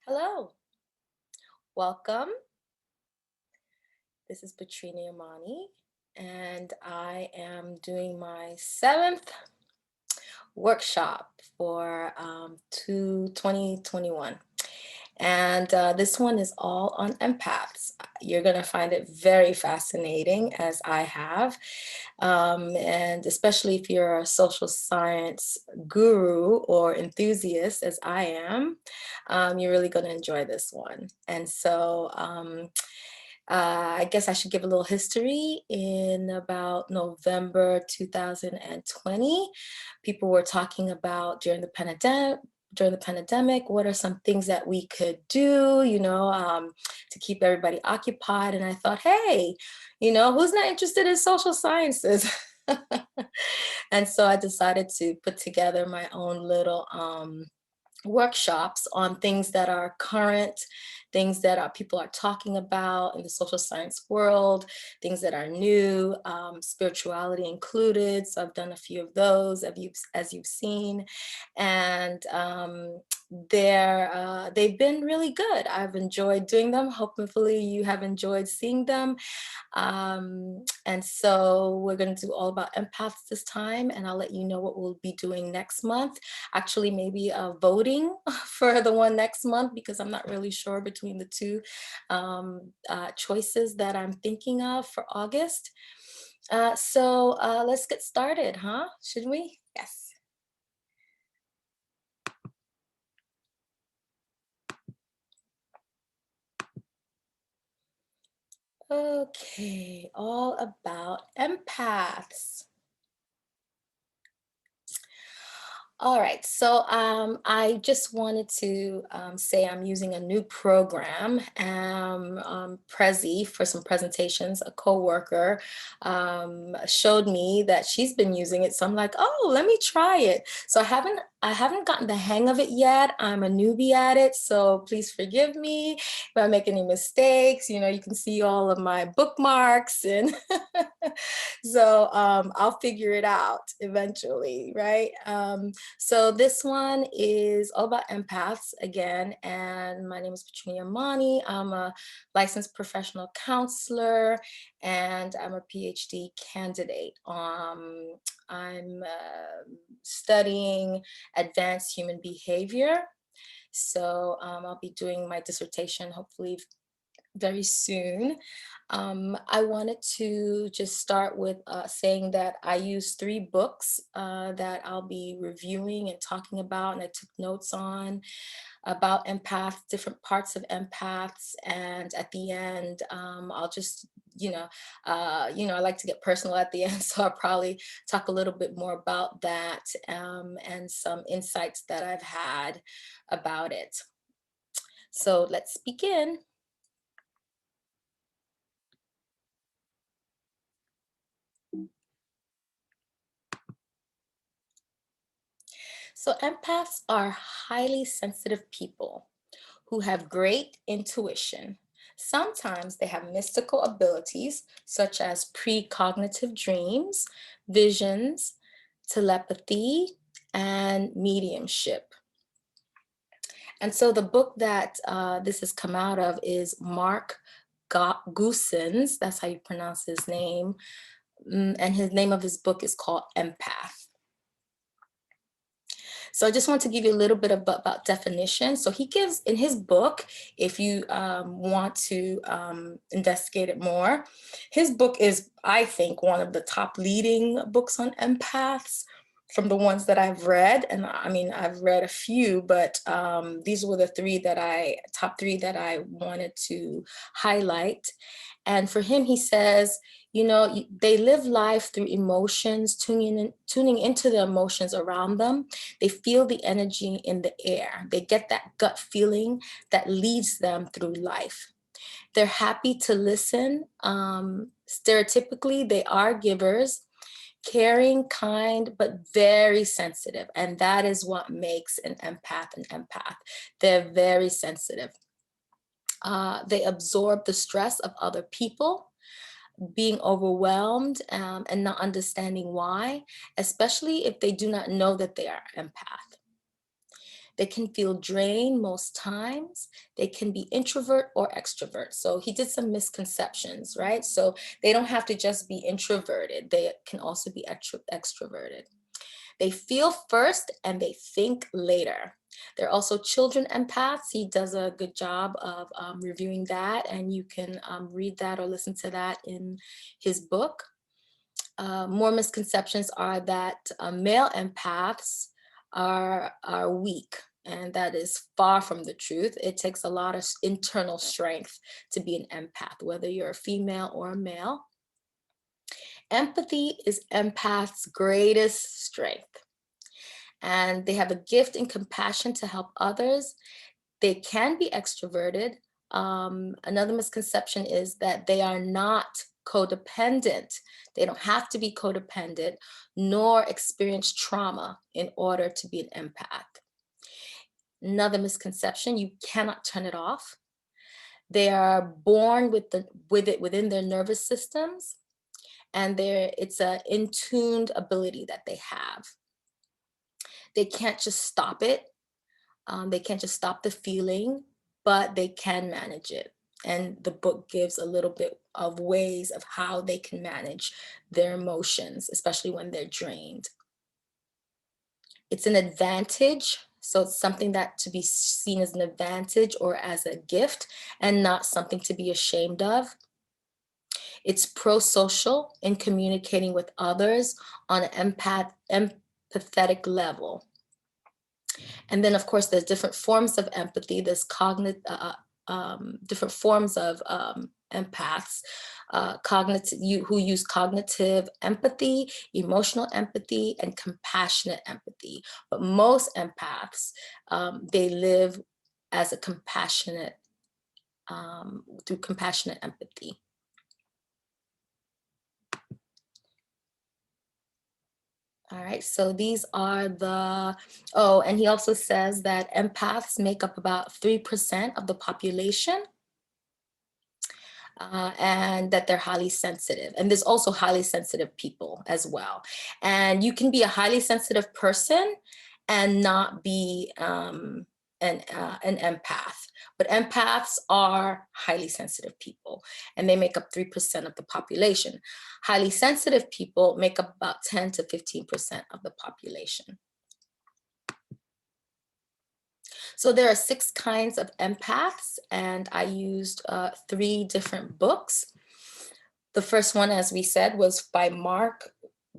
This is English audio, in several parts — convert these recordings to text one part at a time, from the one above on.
Hello, welcome. This is Patrina Imani, and I am doing my seventh workshop for 2021. And this one is all on empaths. You're going to find it very fascinating, as I have. And especially if you're a social science guru or enthusiast, as I am, you're really going to enjoy this one. And so, I guess I should give a little history. In about November 2020, people were talking about during the pandemic, what are some things that we could do, to keep everybody occupied. And I thought, hey, who's not interested in social sciences? And so I decided to put together my own little workshops on things that are current, things that people are talking about in the social science world, things that are new, spirituality included. So I've done a few of those, as you've seen, and they've been really good. I've enjoyed doing them. Hopefully, you have enjoyed seeing them. And so we're going to do all about empaths this time, and I'll let you know what we'll be doing next month. Actually, maybe voting for the one next month, because I'm not really sure between the two choices that I'm thinking of for August. So let's get started, huh? Should we? Yes. Okay, all about empaths. All right, so I just wanted to say I'm using a new program, Prezi, for some presentations. A coworker showed me that she's been using it, so I'm like, oh, let me try it. So I haven't gotten the hang of it yet. I'm a newbie at it, so please forgive me if I make any mistakes. You can see all of my bookmarks, and so I'll figure it out eventually, right? So this one is all about empaths again, and my name is Patrina Mani. I'm a licensed professional counselor, and I'm a PhD candidate. I'm studying advanced human behavior. So I'll be doing my dissertation hopefully very soon. I wanted to just start with saying that I use three books that I'll be reviewing and talking about, and I took notes on about empaths, different parts of empaths, and at the end, I'll just I like to get personal at the end, so I'll probably talk a little bit more about that and some insights that I've had about it. So let's begin. So, empaths are highly sensitive people who have great intuition. Sometimes they have mystical abilities such as precognitive dreams, visions, telepathy, and mediumship. And so, the book that this has come out of is Mark Goossens, that's how you pronounce his name. And his name of his book is called Empath. So I just want to give you a little bit about definition. So he gives in his book, if you want to investigate it more, his book is, I think, one of the top leading books on empaths from the ones that I've read. And I mean, I've read a few, but these were the top three that I wanted to highlight. And for him, he says, they live life through emotions, tuning into the emotions around them. They feel the energy in the air. They get that gut feeling that leads them through life. They're happy to listen. Stereotypically, they are givers, caring, kind, but very sensitive. And that is what makes an empath. They're very sensitive. They absorb the stress of other people, being overwhelmed and not understanding why, especially if they do not know that they are empath. They can feel drained most times. They can be introvert or extrovert. So he did some misconceptions, right? So they don't have to just be introverted. They can also be extroverted. They feel first and they think later. They're also children empaths. He does a good job of reviewing that, and you can read that or listen to that in his book. More misconceptions are that male empaths are weak, and that is far from the truth. It takes a lot of internal strength to be an empath, whether you're a female or a male. Empathy is empath's greatest strength, and they have a gift and compassion to help others. They can be extroverted. Another misconception is that they are not codependent. They don't have to be codependent nor experience trauma in order to be an empath. Another misconception, you cannot turn it off. They are born with it within their nervous systems, and it's an in-tuned ability that they have. They can't just stop it. They can't just stop the feeling, but they can manage it. And the book gives a little bit of ways of how they can manage their emotions, especially when they're drained. It's an advantage. So it's something that to be seen as an advantage or as a gift, and not something to be ashamed of. It's pro-social in communicating with others on an empathetic level. And then, of course, there's different forms of empathy. There's different forms of empaths, who use cognitive empathy, emotional empathy, and compassionate empathy. But most empaths, they live as a compassionate, through compassionate empathy. All right, so these are oh, and he also says that empaths make up about 3% of the population, and that they're highly sensitive. And there's also highly sensitive people as well. And you can be a highly sensitive person and not be an empath. But empaths are highly sensitive people, and they make up 3% of the population. Highly sensitive people make up about 10 to 15% of the population. So there are 6 kinds of empaths, and I used 3 different books. The first one, as we said, was by Mark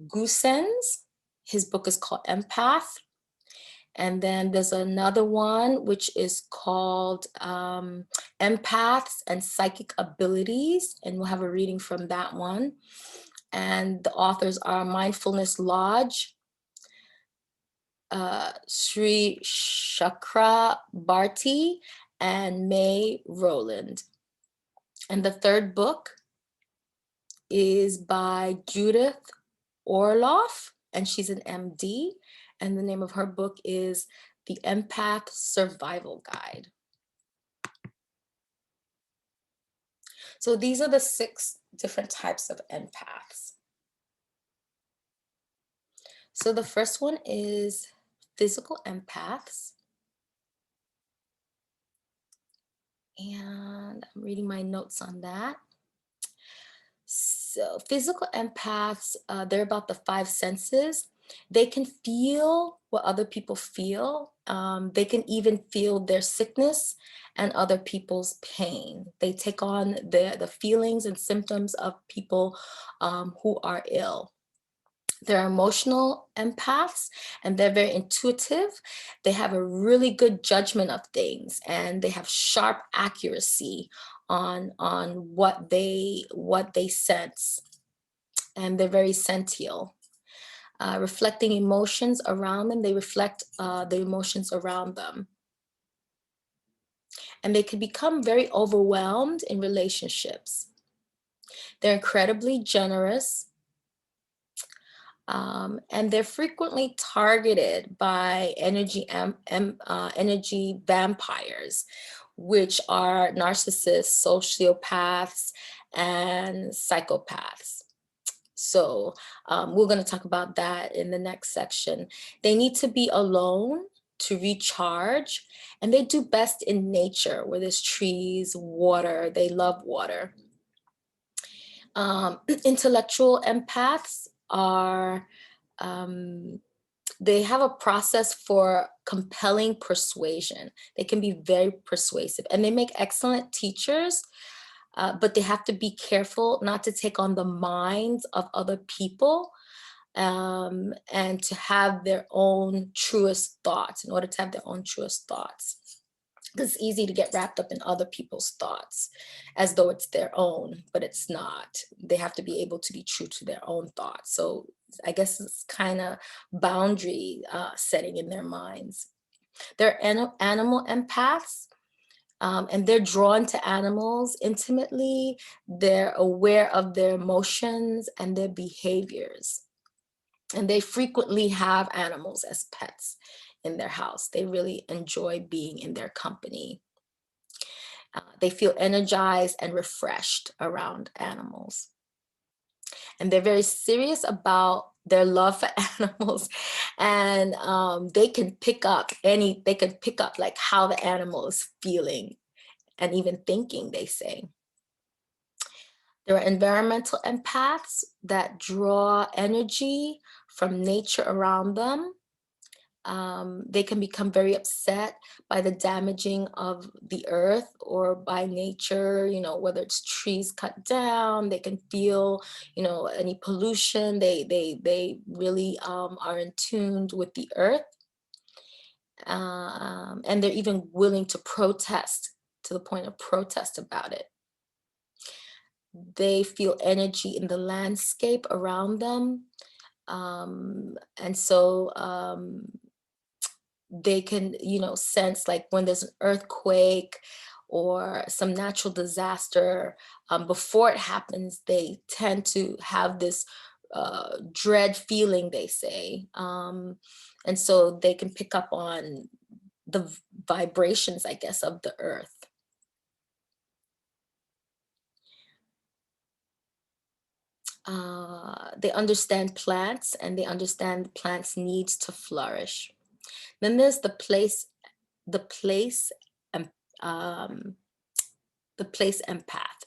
Goossens. His book is called Empath. And then there's another one, which is called Empaths and Psychic Abilities. And we'll have a reading from that one. And the authors are Mindfulness Lodge, Sri Chakra Bharti, and May Rowland. And the third book is by Judith Orloff, and she's an MD. And the name of her book is The Empath Survival Guide. So these are the 6 different types of empaths. So the first one is physical empaths. And I'm reading my notes on that. So physical empaths, they're about the 5 senses. They can feel what other people feel. They can even feel their sickness and other people's pain. They take on the feelings and symptoms of people who are ill. They're emotional empaths, and they're very intuitive. They have a really good judgment of things, and they have sharp accuracy on what they sense, and they're very sentient. Reflecting emotions around them, they reflect the emotions around them. And they can become very overwhelmed in relationships. They're incredibly generous. And they're frequently targeted by energy vampires, which are narcissists, sociopaths, and psychopaths. So we're going to talk about that in the next section. They need to be alone to recharge, and they do best in nature where there's trees, water. They love water. Intellectual empaths are, they have a process for compelling persuasion. They can be very persuasive and they make excellent teachers, but they have to be careful not to take on the minds of other people, and to have their own truest thoughts. In order to have their own truest thoughts, because it's easy to get wrapped up in other people's thoughts as though it's their own, but it's not. They have to be able to be true to their own thoughts. So I guess it's kind of boundary setting in their minds. They're animal empaths, and they're drawn to animals intimately. They're aware of their emotions and their behaviors. And they frequently have animals as pets in their house. They really enjoy being in their company. They feel energized and refreshed around animals. And they're very serious about their love for animals. And they can pick up like how the animal is feeling and even thinking, they say. There are environmental empaths that draw energy from nature around them. They can become very upset by the damaging of the earth or by nature, whether it's trees cut down. They can feel, any pollution. They really are in tune with the earth. And they're even willing to protest, to the point of protest about it. They feel energy in the landscape around them. And so they can, sense, like when there's an earthquake or some natural disaster, before it happens, they tend to have this dread feeling, they say. And so they can pick up on the vibrations, I guess, of the earth. They understand plants and they understand plants' needs to flourish. Then there's the place um, the place empath,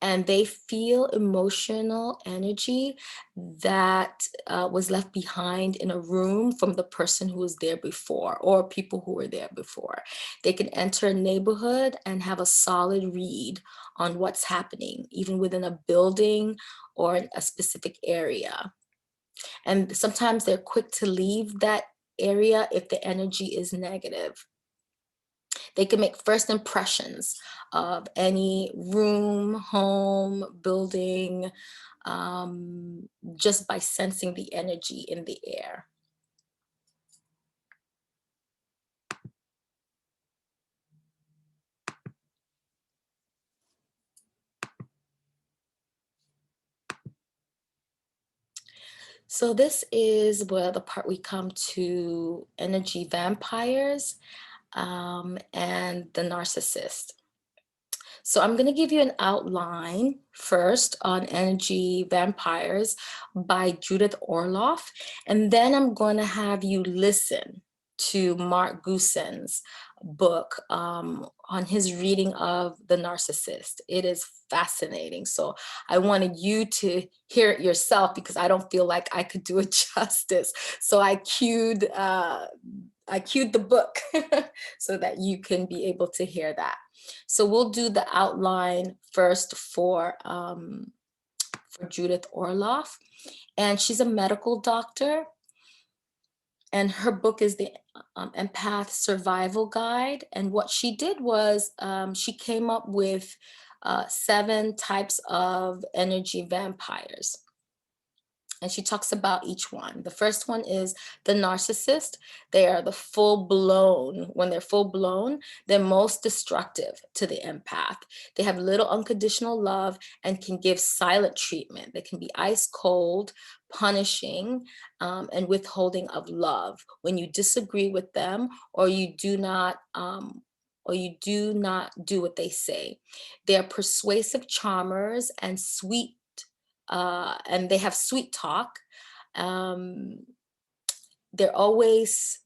and they feel emotional energy that was left behind in a room from the person who was there before or people who were there before. They can enter a neighborhood and have a solid read on what's happening, even within a building or a specific area. And sometimes they're quick to leave that area if the energy is negative. They can make first impressions of any room, home, building, just by sensing the energy in the air. So this is where the part we come to energy vampires, and the narcissist. So I'm going to give you an outline first on energy vampires by Judith Orloff, and then I'm going to have you listen to Mark Goosen's book, on his reading of The Narcissist. It is fascinating. So I wanted you to hear it yourself because I don't feel like I could do it justice. So I cued the book so that you can be able to hear that. So we'll do the outline first for Judith Orloff, and she's a medical doctor, and her book is the Empath Survival Guide. And what she did was she came up with 7 types of energy vampires. And she talks about each one. The first one is the narcissist. They are the when they're full blown, they're most destructive to the empath. They have little unconditional love and can give silent treatment. They can be ice cold, punishing, and withholding of love. When you disagree with them or you do not do what they say. They are persuasive charmers and sweet, and they have sweet talk. They're always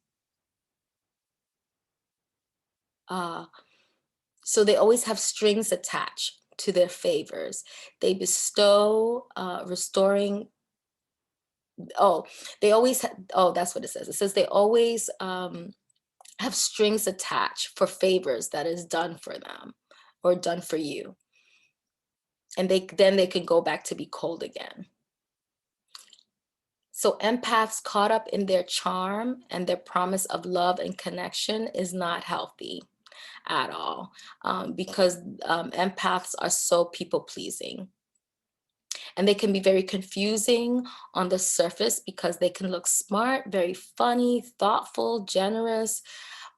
Uh, so they always have strings attached to their favors. They bestow, restoring. Oh, they always. Oh, that's what it says. It says they always have strings attached for favors that is done for them or done for you, and they can go back to be cold again. So empaths caught up in their charm and their promise of love and connection is not healthy at all, because empaths are so people pleasing. And they can be very confusing on the surface because they can look smart, very funny, thoughtful, generous,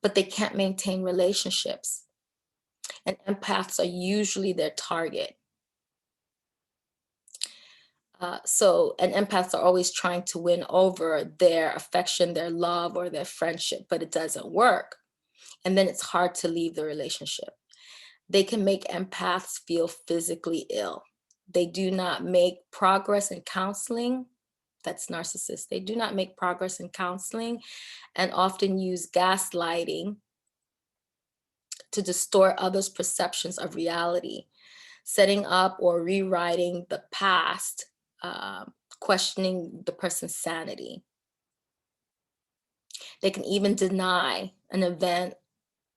but they can't maintain relationships. And empaths are usually their target. And empaths are always trying to win over their affection, their love, or their friendship, but it doesn't work. And then it's hard to leave the relationship. They can make empaths feel physically ill. They do not make progress in counseling. That's narcissists. They do not make progress in counseling and often use gaslighting to distort others' perceptions of reality, setting up or rewriting the past, questioning the person's sanity. They can even deny an event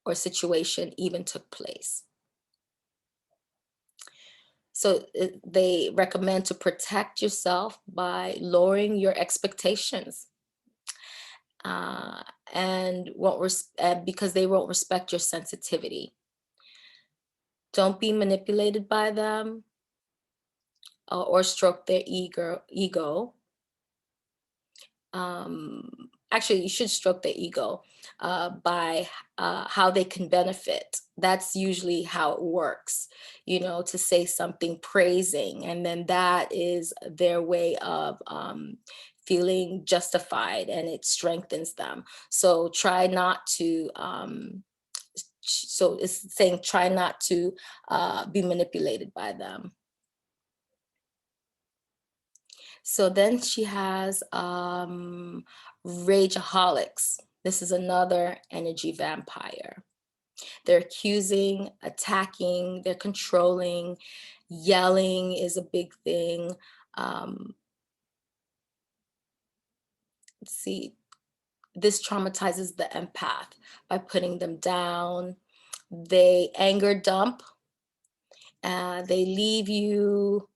or situation even took place. So they recommend to protect yourself by lowering your expectations, uh, and because they won't respect your sensitivity. Don't be manipulated by them, or stroke their ego. Actually, you should stroke their ego by how they can benefit. That's usually how it works, to say something praising, and then that is their way of feeling justified, and it strengthens them. So try not to. So it's saying try not to be manipulated by them. So then she has rageaholics. This is another energy vampire. They're accusing, attacking, they're controlling, yelling is a big thing. Let's see, this traumatizes the empath by putting them down. They anger dump. They leave you.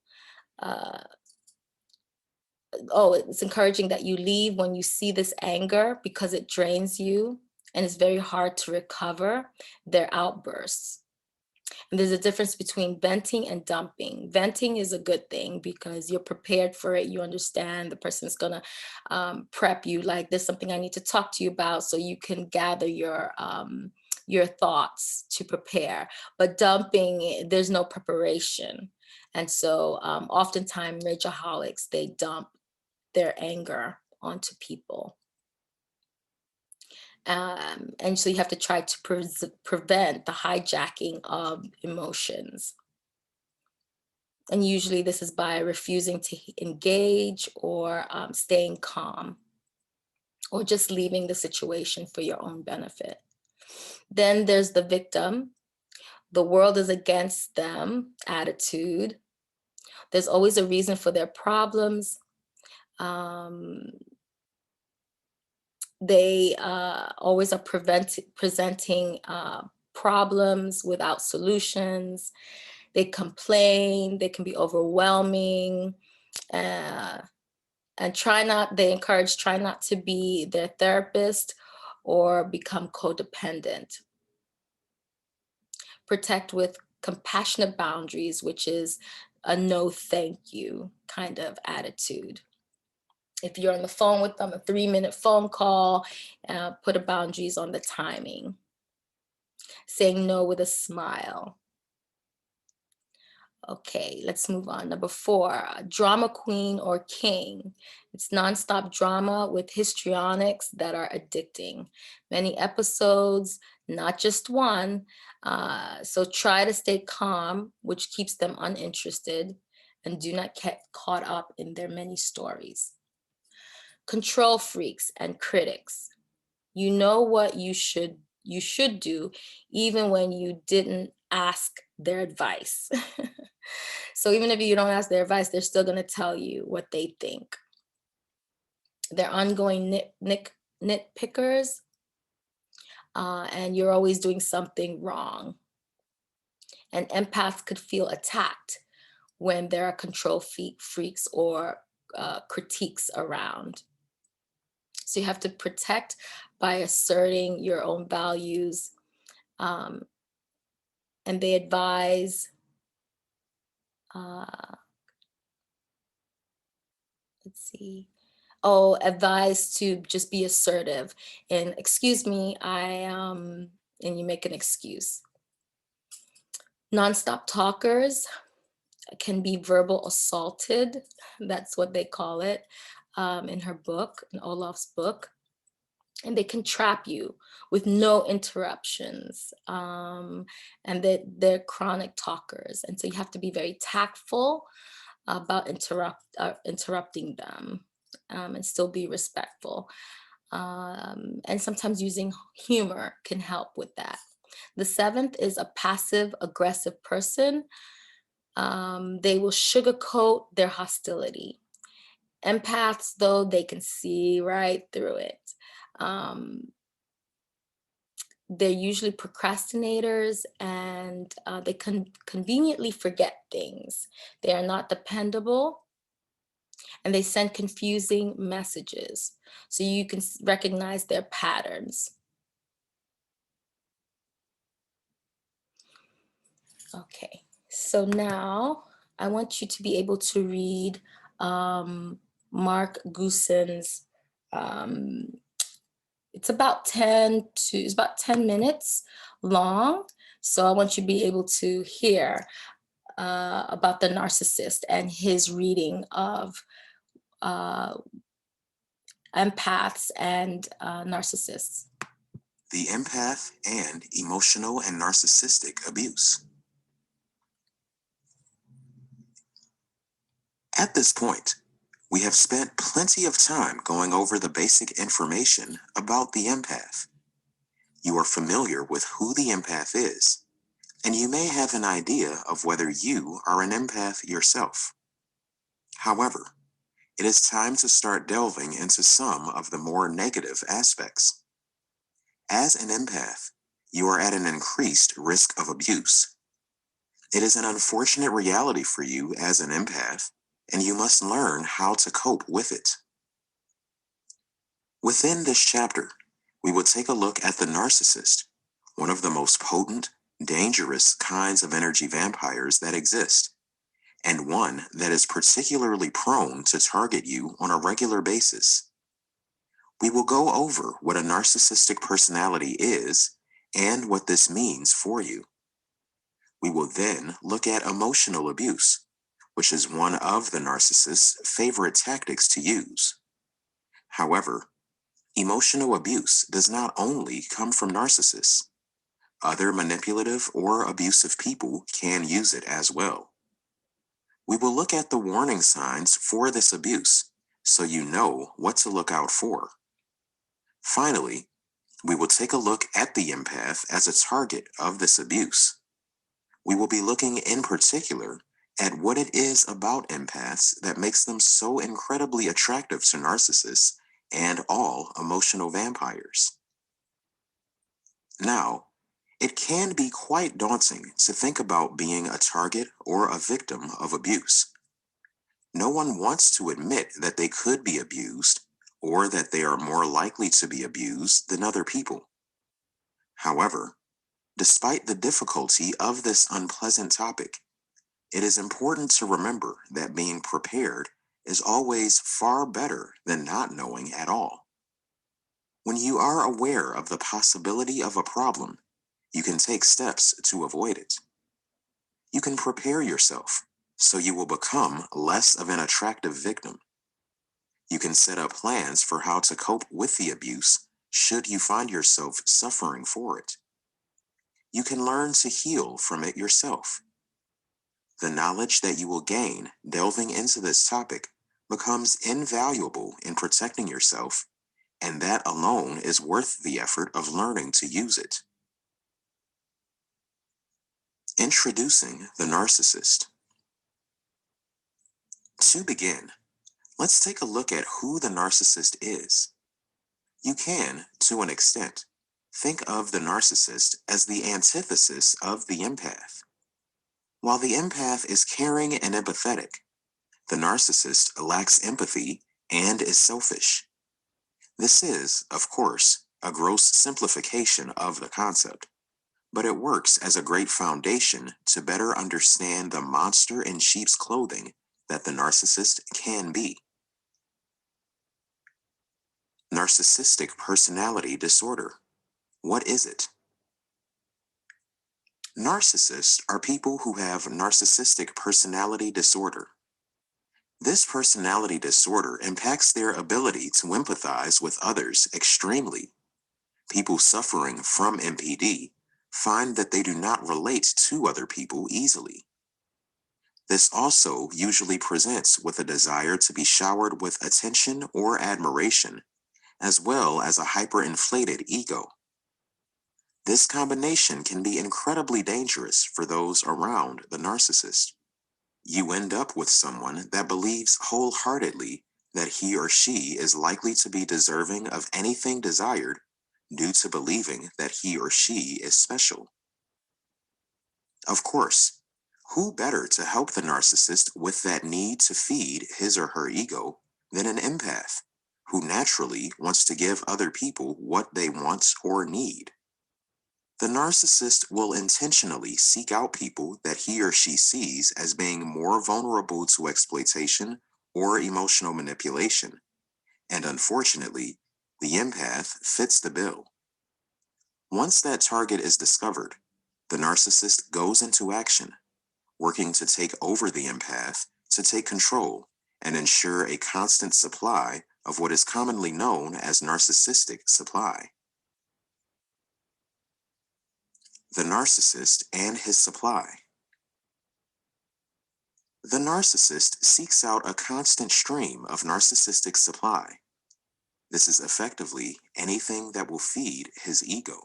It's encouraging that you leave when you see this anger because it drains you and it's very hard to recover their outbursts. And there's a difference between venting and dumping. Venting is a good thing because you're prepared for it. You understand the person's gonna prep you, like there's something I need to talk to you about, so you can gather your thoughts to prepare. But dumping, there's no preparation. And so oftentimes rageaholics, they dump their anger onto people. And so you have to try to prevent the hijacking of emotions. And usually this is by refusing to engage or staying calm or just leaving the situation for your own benefit. Then there's the victim. The world is against them attitude. There's always a reason for their problems. They always are presenting problems without solutions. They complain, they can be overwhelming, and they encourage try not to be their therapist or become codependent. Protect with compassionate boundaries, which is a no thank you kind of attitude. If you're on the phone with them, a 3-minute phone call, put boundaries on the timing. Saying no with a smile. Okay, let's move on. Number 4, drama queen or king. It's nonstop drama with histrionics that are addicting. Many episodes, not just one. So try to stay calm, which keeps them uninterested, and do not get caught up in their many stories. Control freaks and critics. You know what you should you should do, even when you didn't ask their advice. So even if you don't ask their advice, they're still going to tell you what they think. They're ongoing nitpickers, and you're always doing something wrong. And empaths could feel attacked when there are control freaks or critiques around. So you have to protect by asserting your own values. Um, and they advise, let's see, advise to just be assertive and excuse me, and you make an excuse. Nonstop talkers can be verbal assaulted. That's what they call it in her book, in Olaf's book. And they can trap you with no interruptions. And they're chronic talkers. And so you have to be very tactful about interrupting them, and still be respectful. And sometimes using humor can help with that. The seventh is a passive aggressive person. They will sugarcoat their hostility. Empaths, though, they can see right through it. They're usually procrastinators, and they conveniently forget things. They are not dependable, and they send confusing messages. So you can recognize their patterns. Okay, so now I want you to be able to read Mark Goosen's, it's about 10 minutes long. So I want you to be able to hear about the narcissist and his reading of empaths and narcissists. The empath and emotional and narcissistic abuse. At this point, we have spent plenty of time going over the basic information about the empath. You are familiar with who the empath is, and you may have an idea of whether you are an empath yourself. However, it is time to start delving into some of the more negative aspects. As an empath, you are at an increased risk of abuse. It is an unfortunate reality for you as an empath, and you must learn how to cope with it. Within this chapter, we will take a look at the narcissist, one of the most potent, dangerous kinds of energy vampires that exist, and one that is particularly prone to target you on a regular basis. We will go over what a narcissistic personality is and what this means for you. We will then look at emotional abuse, which is one of the narcissist's favorite tactics to use. However, emotional abuse does not only come from narcissists. Other manipulative or abusive people can use it as well. We will look at the warning signs for this abuse so you know what to look out for. Finally, we will take a look at the empath as a target of this abuse. We will be looking in particular at what it is about empaths that makes them so incredibly attractive to narcissists and all emotional vampires. Now, it can be quite daunting to think about being a target or a victim of abuse. No one wants to admit that they could be abused or that they are more likely to be abused than other people. However, despite the difficulty of this unpleasant topic, it is important to remember that being prepared is always far better than not knowing at all. When you are aware of the possibility of a problem, you can take steps to avoid it. You can prepare yourself so you will become less of an attractive victim. You can set up plans for how to cope with the abuse should you find yourself suffering for it. You can learn to heal from it yourself. The knowledge that you will gain delving into this topic becomes invaluable in protecting yourself and that alone is worth the effort of learning to use it. Introducing the narcissist. To begin, let's take a look at who the narcissist is. You can, to an extent, think of the narcissist as the antithesis of the empath. While the empath is caring and empathetic, the narcissist lacks empathy and is selfish. This is, of course, a gross simplification of the concept, but it works as a great foundation to better understand the monster in sheep's clothing that the narcissist can be. Narcissistic personality disorder. What is it? Narcissists are people who have narcissistic personality disorder. This personality disorder impacts their ability to empathize with others extremely. People suffering from NPD find that they do not relate to other people easily. This also usually presents with a desire to be showered with attention or admiration, as well as a hyperinflated ego. This combination can be incredibly dangerous for those around the narcissist. You end up with someone that believes wholeheartedly that he or she is likely to be deserving of anything desired due to believing that he or she is special. Of course, who better to help the narcissist with that need to feed his or her ego than an empath, who naturally wants to give other people what they want or need? The narcissist will intentionally seek out people that he or she sees as being more vulnerable to exploitation or emotional manipulation, and unfortunately, the empath fits the bill. Once that target is discovered, the narcissist goes into action, working to take over the empath, to take control, and ensure a constant supply of what is commonly known as narcissistic supply. The narcissist and his supply. The narcissist seeks out a constant stream of narcissistic supply. This is effectively anything that will feed his ego.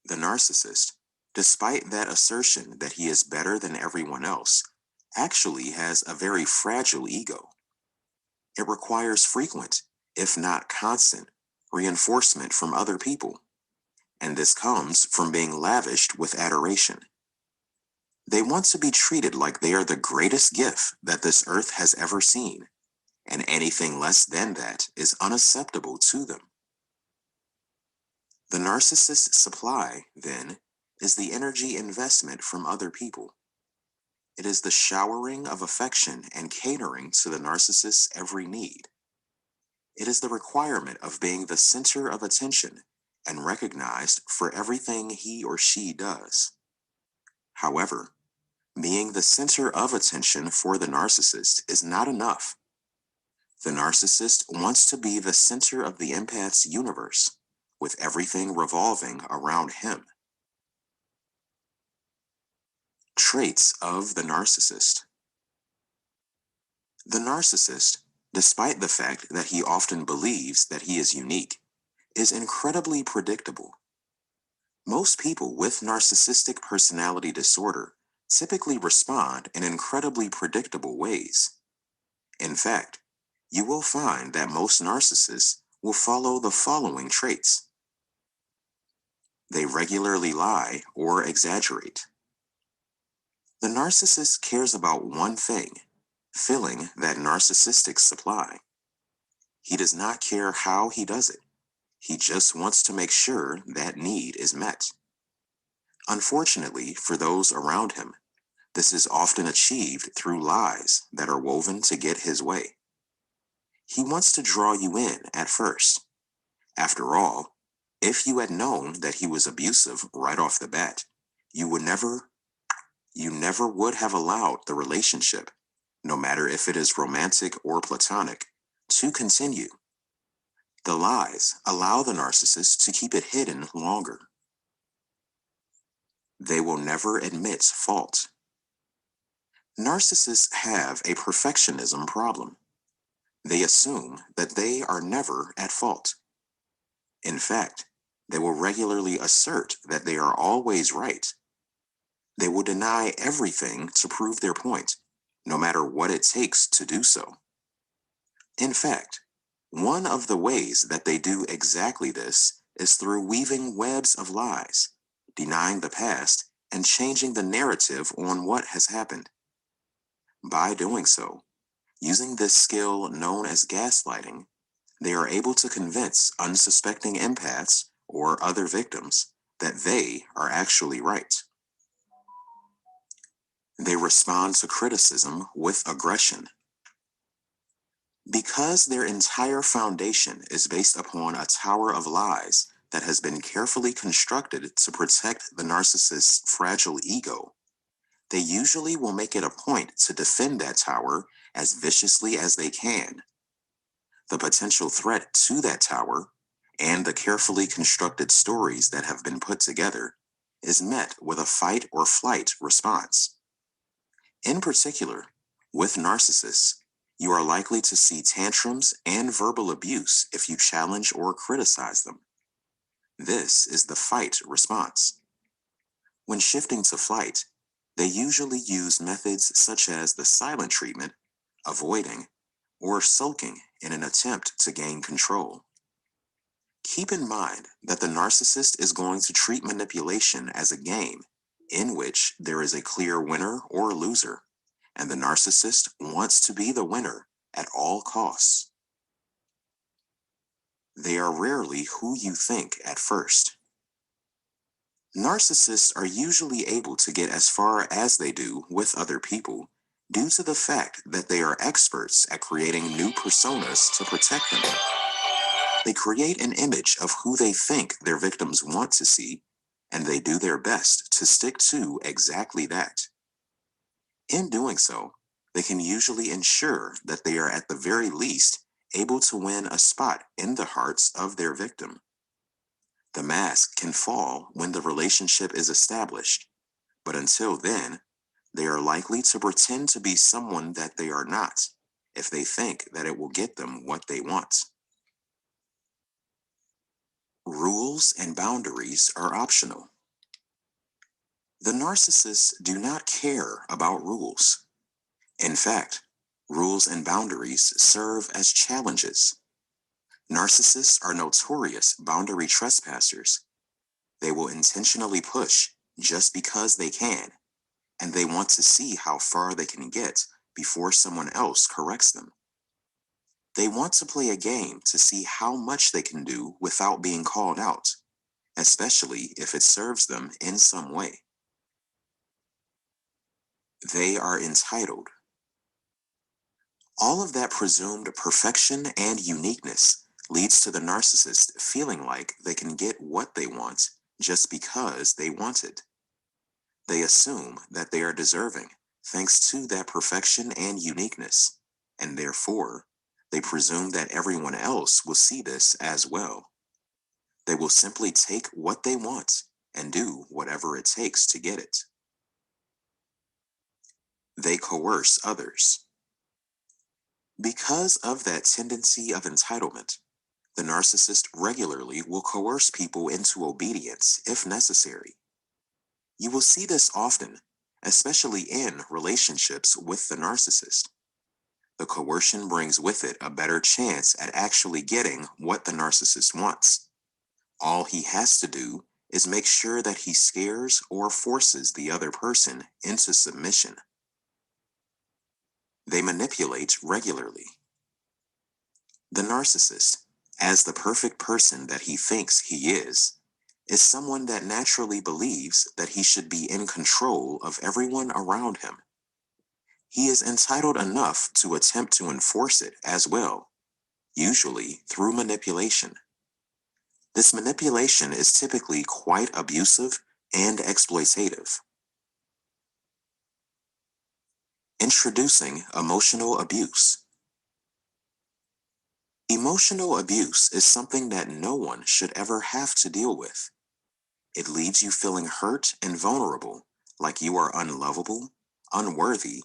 The narcissist, despite that assertion that he is better than everyone else, actually has a very fragile ego. It requires frequent, if not constant, reinforcement from other people, and this comes from being lavished with adoration. They want to be treated like they are the greatest gift that this earth has ever seen, and anything less than that is unacceptable to them. The narcissist's supply, then, is the energy investment from other people. It is the showering of affection and catering to the narcissist's every need. It is the requirement of being the center of attention and recognized for everything he or she does. However, being the center of attention for the narcissist is not enough. The narcissist wants to be the center of the empath's universe, with everything revolving around him. Traits of the narcissist. The narcissist, despite the fact that he often believes that he is unique, is incredibly predictable. Most people with narcissistic personality disorder typically respond in incredibly predictable ways. In fact, you will find that most narcissists will follow the following traits. They regularly lie or exaggerate. The narcissist cares about one thing, filling that narcissistic supply. He does not care how he does it. He just wants to make sure that need is met. Unfortunately, for those around him, this is often achieved through lies that are woven to get his way. He wants to draw you in at first. After all, if you had known that he was abusive right off the bat, you never would have allowed the relationship, no matter if it is romantic or platonic, to continue. The lies allow the narcissist to keep it hidden longer. They will never admit fault. Narcissists have a perfectionism problem. They assume that they are never at fault. In fact, they will regularly assert that they are always right. They will deny everything to prove their point, no matter what it takes to do so. In fact, one of the ways that they do exactly this is through weaving webs of lies, denying the past, and changing the narrative on what has happened. By doing so, using this skill known as gaslighting, they are able to convince unsuspecting empaths or other victims that they are actually right. They respond to criticism with aggression. Because their entire foundation is based upon a tower of lies that has been carefully constructed to protect the narcissist's fragile ego, they usually will make it a point to defend that tower as viciously as they can. The potential threat to that tower and the carefully constructed stories that have been put together is met with a fight or flight response. In particular, with narcissists, you are likely to see tantrums and verbal abuse if you challenge or criticize them. This is the fight response. When shifting to flight, they usually use methods such as the silent treatment, avoiding, or sulking in an attempt to gain control. Keep in mind that the narcissist is going to treat manipulation as a game in which there is a clear winner or loser, and the narcissist wants to be the winner at all costs. They are rarely who you think at first. Narcissists are usually able to get as far as they do with other people due to the fact that they are experts at creating new personas to protect them. They create an image of who they think their victims want to see, and they do their best to stick to exactly that. In doing so, they can usually ensure that they are at the very least able to win a spot in the hearts of their victim. The mask can fall when the relationship is established, but until then, they are likely to pretend to be someone that they are not if they think that it will get them what they want. Rules and boundaries are optional. The narcissists do not care about rules. In fact, rules and boundaries serve as challenges. Narcissists are notorious boundary trespassers. They will intentionally push just because they can, and they want to see how far they can get before someone else corrects them. They want to play a game to see how much they can do without being called out, especially if it serves them in some way. They are entitled. All of that presumed perfection and uniqueness leads to the narcissist feeling like they can get what they want just because they want it. They assume that they are deserving thanks to that perfection and uniqueness, and therefore, they presume that everyone else will see this as well. They will simply take what they want and do whatever it takes to get it. They coerce others. Because of that tendency of entitlement, the narcissist regularly will coerce people into obedience if necessary. You will see this often, especially in relationships with the narcissist. The coercion brings with it a better chance at actually getting what the narcissist wants. All he has to do is make sure that he scares or forces the other person into submission. They manipulate regularly. The narcissist, as the perfect person that he thinks he is someone that naturally believes that he should be in control of everyone around him. He is entitled enough to attempt to enforce it as well, usually through manipulation. This manipulation is typically quite abusive and exploitative. Introducing emotional abuse. Emotional abuse is something that no one should ever have to deal with. It leaves you feeling hurt and vulnerable, like you are unlovable, unworthy,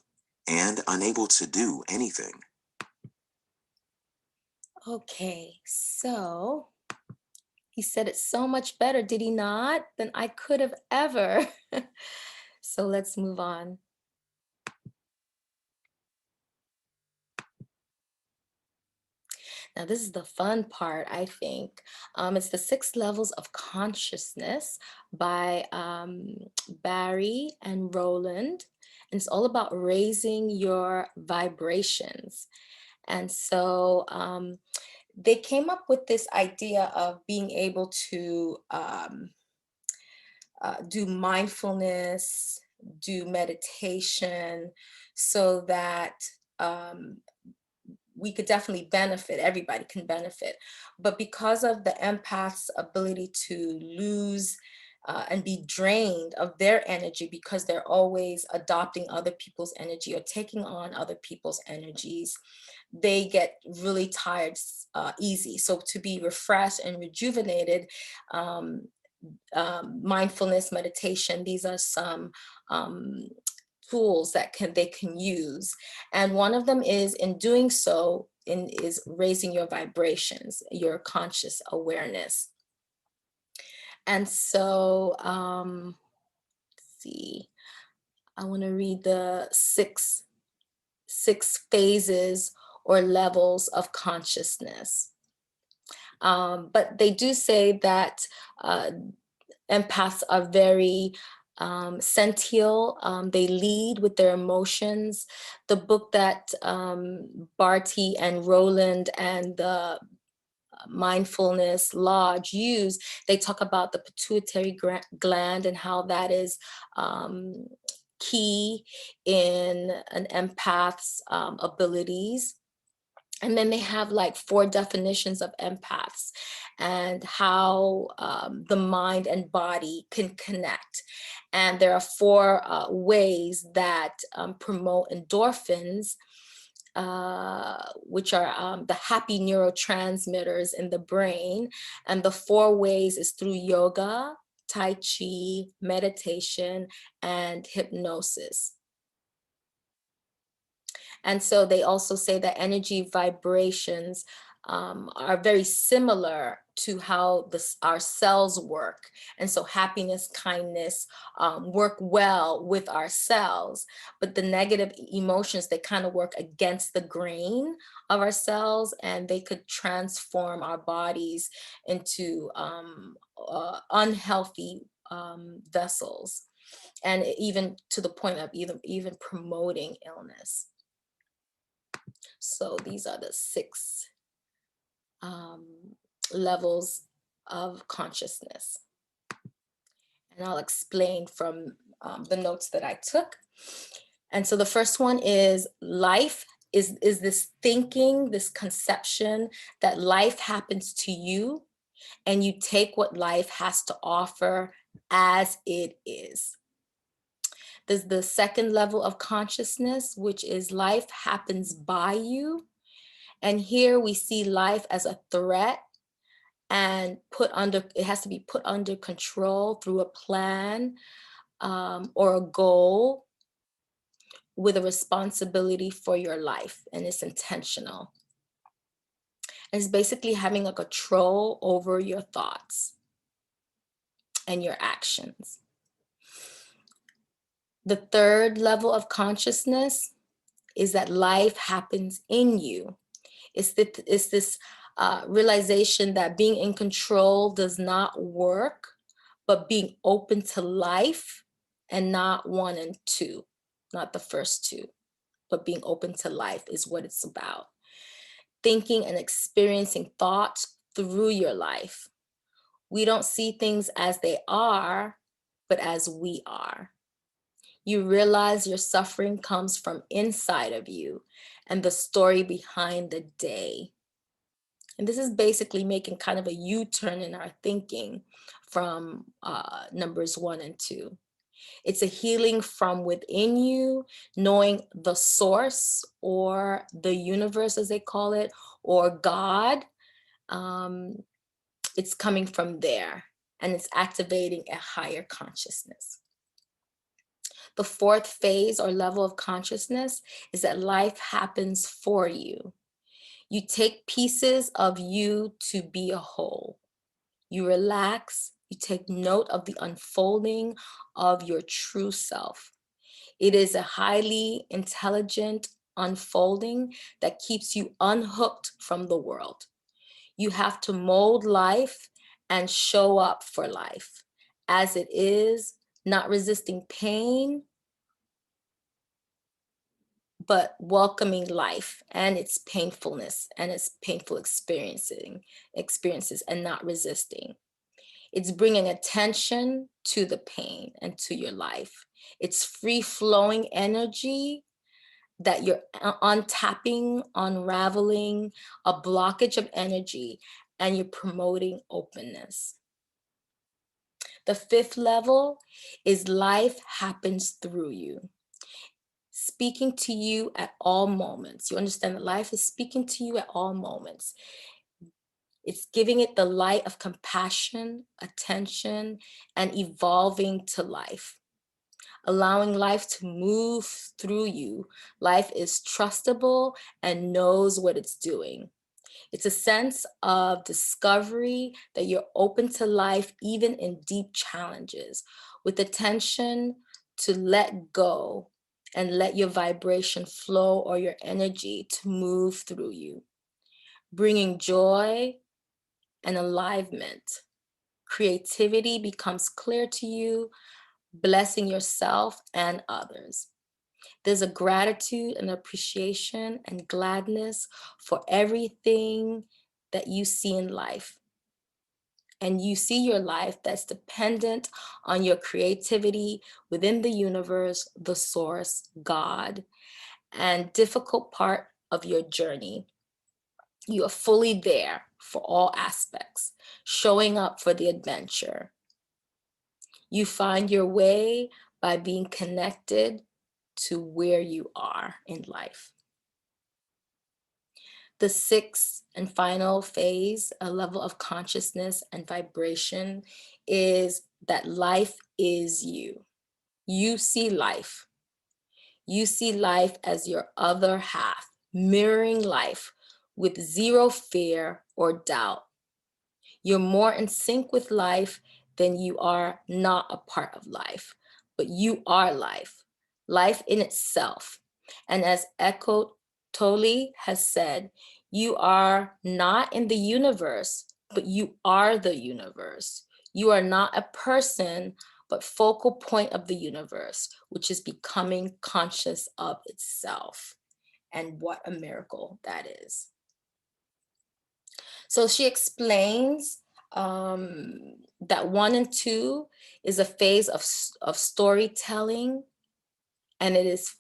and unable to do anything. Okay, so he said it so much better, did he not? Than I could have ever. So let's move on. Now, this is the fun part, I think. It's the Six Levels of Consciousness by Barry and Roland. And it's all about raising your vibrations. And so they came up with this idea of being able to do mindfulness, do meditation, so that um, we could definitely benefit, everybody can benefit. But because of the empath's ability to lose and be drained of their energy because they're always adopting other people's energy or taking on other people's energies, they get really tired easy. So to be refreshed and rejuvenated, um, mindfulness, meditation, these are some um, tools that they can use, and one of them is, in doing so, is raising your vibrations, your conscious awareness. And so let's see, I want to read the six phases or levels of consciousness. But they do say that empaths are very sential. They lead with their emotions. The book that Barty and Roland and the Mindfulness Lodge use, they talk about the pituitary gland and how that is key in an empath's abilities. And then they have like 4 definitions of empaths and how the mind and body can connect. And there are 4 ways that promote endorphins, which are the happy neurotransmitters in the brain. And the 4 ways is through yoga, Tai Chi, meditation, and hypnosis. And so they also say that energy vibrations are very similar to how our cells work. And so happiness, kindness work well with our cells, but the negative emotions, they kind of work against the grain of our cells, and they could transform our bodies into unhealthy vessels, and even to the point of even promoting illness. So these are the 6 um, levels of consciousness. And I'll explain from the notes that I took. And so the first one is life is this thinking, this conception that life happens to you and you take what life has to offer as it is. There's the second level of consciousness, which is life happens by you. And here we see life as a threat and it has to be put under control through a plan or a goal with a responsibility for your life, and it's intentional. And it's basically having a control over your thoughts and your actions. The third level of consciousness is that life happens in you. It's this realization that being in control does not work, but being open to life, and not 1 and 2, not the first 2, but being open to life is what it's about. Thinking and experiencing thoughts through your life. We don't see things as they are, but as we are. You realize your suffering comes from inside of you and the story behind the day. And this is basically making kind of a U-turn in our thinking from numbers 1 and 2. It's a healing from within you, knowing the source or the universe, as they call it, or God. It's coming from there, and it's activating a higher consciousness. The 4th phase or level of consciousness is that life happens for you. You take pieces of you to be a whole. You relax, you take note of the unfolding of your true self. It is a highly intelligent unfolding that keeps you unhooked from the world. You have to mold life and show up for life as it is, not resisting pain, but welcoming life and its painfulness and its painful experiences and not resisting. It's bringing attention to the pain and to your life. It's free flowing energy that you're untapping, unraveling a blockage of energy, and you're promoting openness. The fifth level is life happens through you, speaking to you at all moments. You understand that life is speaking to you at all moments. It's giving it the light of compassion, attention, and evolving to life, allowing life to move through you. Life is trustable and knows what it's doing. It's a sense of discovery that you're open to life, even in deep challenges, with attention to let go and let your vibration flow or your energy to move through you, bringing joy and alignment. Creativity becomes clear to you, blessing yourself and others. There's a gratitude and appreciation and gladness for everything that you see in life. And you see your life that's dependent on your creativity within the universe, the source, God, and difficult part of your journey. You are fully there for all aspects, showing up for the adventure. You find your way by being connected to where you are in life. The sixth and final phase, a level of consciousness and vibration, is that life is you. You see life. You see life as your other half, mirroring life with zero fear or doubt. You're more in sync with life than you are not a part of life, but you are life, life in itself. And as Eckhart Tolle has said, you are not in the universe, but you are the universe. You are not a person, but focal point of the universe, which is becoming conscious of itself. And what a miracle that is. So she explains that 1 and 2 is a phase of storytelling, and it is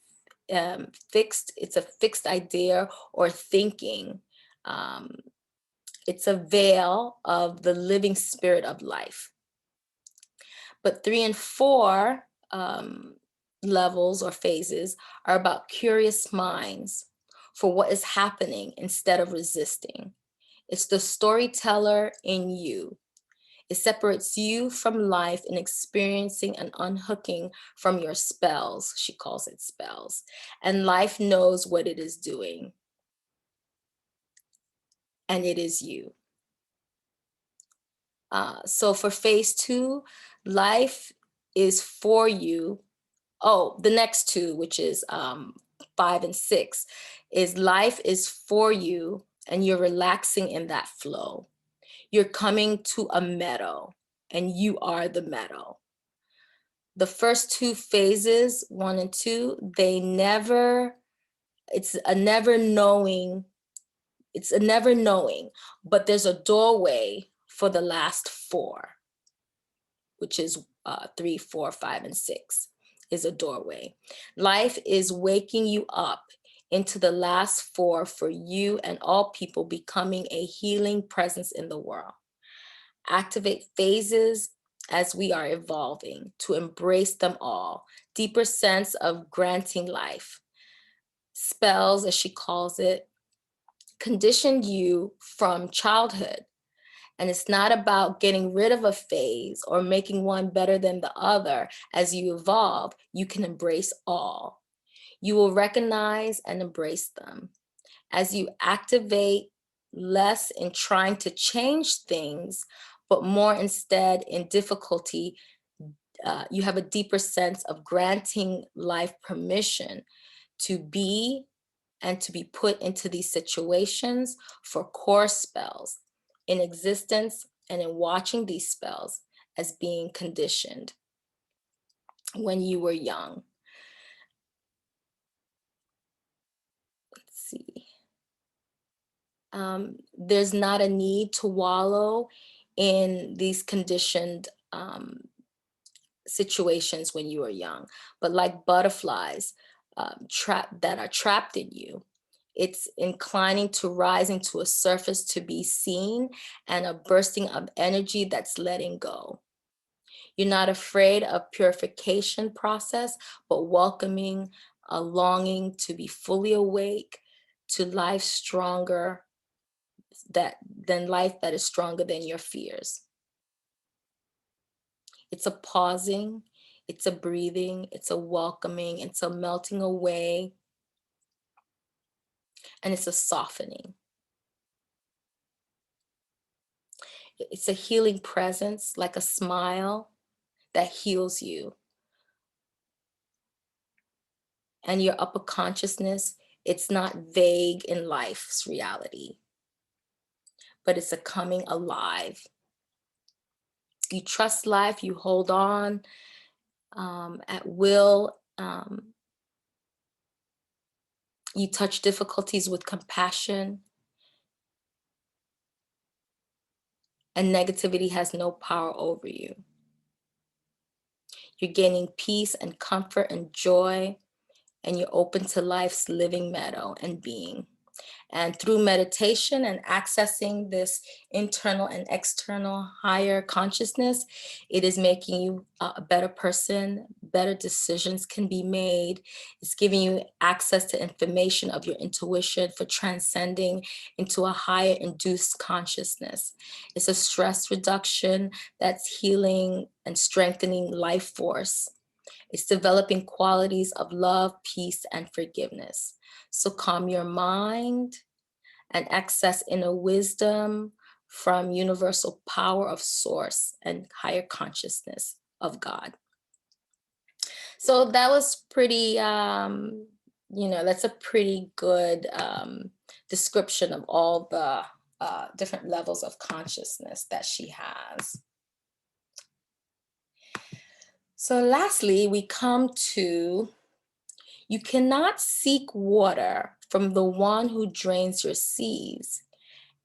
fixed. It's a fixed idea or thinking. Um, it's a veil of the living spirit of life. But 3 and 4 levels or phases are about curious minds for what is happening instead of resisting. It's the storyteller in you. It separates you from life and experiencing and unhooking from your spells. She calls it spells. And life knows what it is doing. And it is you. So for phase 2, life is for you. Oh, the next 2, which is 5 and 6, is life is for you and you're relaxing in that flow. You're coming to a meadow and you are the meadow. The first 2 phases, 1 and 2, it's a never knowing, but there's a doorway for the last 4, which is 3, 4, 5, and 6 is a doorway. Life is waking you up into the last 4 for you and all people becoming a healing presence in the world. Activate phases as we are evolving to embrace them all. Deeper sense of granting life. Spells, as she calls it, conditioned you from childhood. And it's not about getting rid of a phase or making one better than the other. As you evolve, you can embrace all. You will recognize and embrace them. as you activate less in trying to change things, but more instead in difficulty, you have a deeper sense of granting life permission to be and to be put into these situations for core spells in existence, and in watching these spells as being conditioned when you were young. Let's see. There's not a need to wallow in these conditioned situations when you are young, but like butterflies that are trapped in you, it's inclining to rising to a surface to be seen, and a bursting of energy that's letting go. You're not afraid of purification process, but welcoming a longing to be fully awake to life stronger than life that is stronger than your fears. It's a pausing, it's a breathing, it's a welcoming, it's a melting away, and it's a softening. It's a healing presence, like a smile that heals you. And your upper consciousness, it's not vague in life's reality, but it's a coming alive. You trust life, you hold on at will. You touch difficulties with compassion, and negativity has no power over you. You're gaining peace and comfort and joy, and you're open to life's living meadow and being. And through meditation and accessing this internal and external higher consciousness, it is making you a better person. Better decisions can be made. It's giving you access to information of your intuition for transcending into a higher induced consciousness. It's a stress reduction that's healing and strengthening life force. It's developing qualities of love, peace, and forgiveness. So calm your mind and access inner wisdom from universal power of source and higher consciousness of God. So that was pretty, that's a pretty good description of all the different levels of consciousness that she has. So lastly, we come to, you cannot seek water from the one who drains your seas,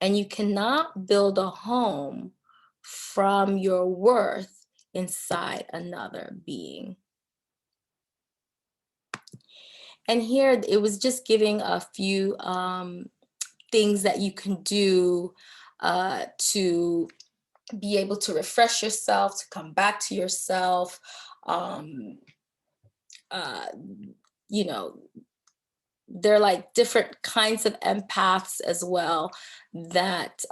and you cannot build a home from your worth inside another being. And here it was just giving a few things that you can do to be able to refresh yourself, to come back to yourself. Uh, you know, they're like different kinds of empaths as well that